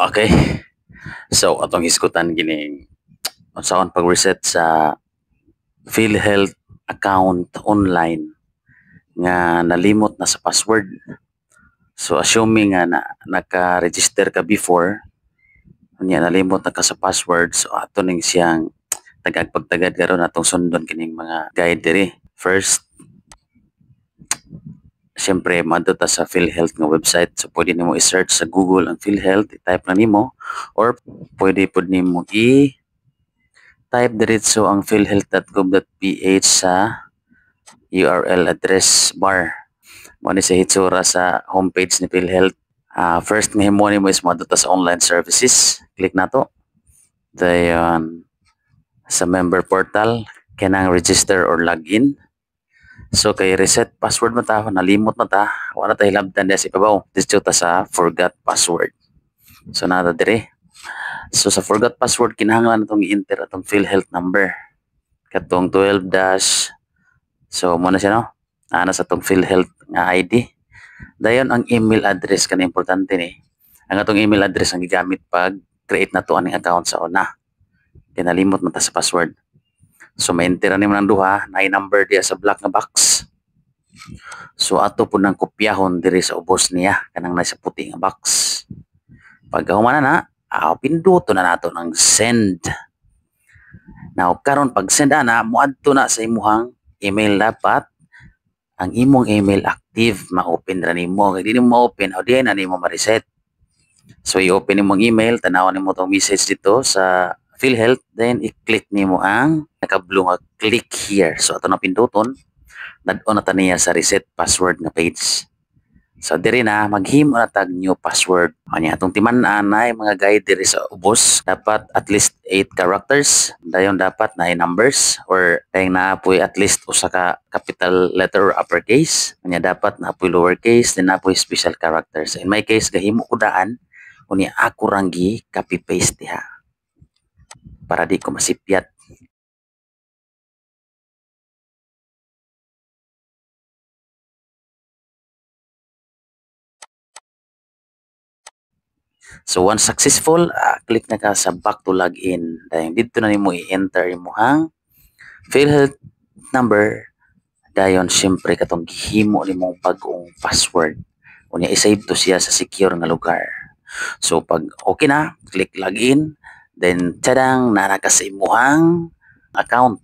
Okay. So atong hisgutan gining unsaon pag-reset sa PhilHealth account online nga nalimot na sa password. So assuming nga naka-register ka before, unya nalimot na ka sa password, so ato ning siyang tagad karon atong sundon kining mga guide diri. First, siyempre madto ta sa PhilHealth nga website. So pwede nimo i-search sa Google ang PhilHealth, i-type na nimo, or pwede pud nimo type diretso ang philhealth.gov.ph sa URL address bar. Mo ni sa hitsura sa homepage ni PhilHealth. First nga himo nimo is madto sa online services. Click na to. Dayon sa member portal kanang register or login. So kay reset password mo ta, nalimot na ta, wala ta hilabtan diya sa ibabaw. Dito ta sa forgot password. So nada dire. So sa forgot password kinahanglan natong i-enter atong PhilHealth number. Katong 12 dash. So mo na siya no. Ana sa atong PhilHealth nga ID. Dayon ang email address kana importante ni. Ang atong email address ang gigamit pag create na to aning account sa una. Kinalimot man ta sa password. So ma-enter nimo nang duha, na number diya sa black nga box. So ato po nang kopyahon diri sa ubos niya kanang nasa puti nga box. Pag humana na, pinduto na nato ng send. Now karon pag send ana, moadto na sa imuhang email dapat ang imong email active, ma-open ra nimo. Kay dili mo ma-open, o di na nimo ma-reset. So i-open nimo ang email, tanawan nimo tong message dito sa PhilHealth, then i-click nimo ang naka-blue nga click here. So ato na pinduton, nad-on na ta niya sa reset password nga page. So diri na maghimo na tag new password. Anya atong timan-an na mga guide diri sa ubos, dapat at least 8 characters. Dayon dapat na numbers or dayong naapoy at least usa ka capital letter or uppercase. Anya dapat naapoy lowercase, then naapoy special characters. In my case gahimo ko daan unya ako ranggi copy paste diha para di ko masipyat. So once successful, click na ka sa back to login. Dayon dito na nimo i-enter imong PhilHealth number. Dayon syempre katong gihimo nimong bag-ong password. Unya i-save to siya sa secure nga lugar. So pag okay na, click login, then tadang naa ka sa imong account.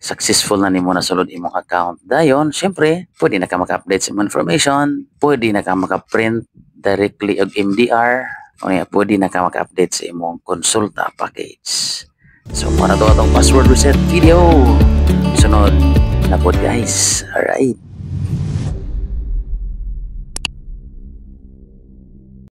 Successful na nimo nasulod imong account. Dayon syempre pwede na ka maka-update sa imong information, pwede na ka maka-print directly og MDR, o pwede na ka maka-update sa imong konsulta package. So para to atong password reset video. Sunod na po guys. Alright.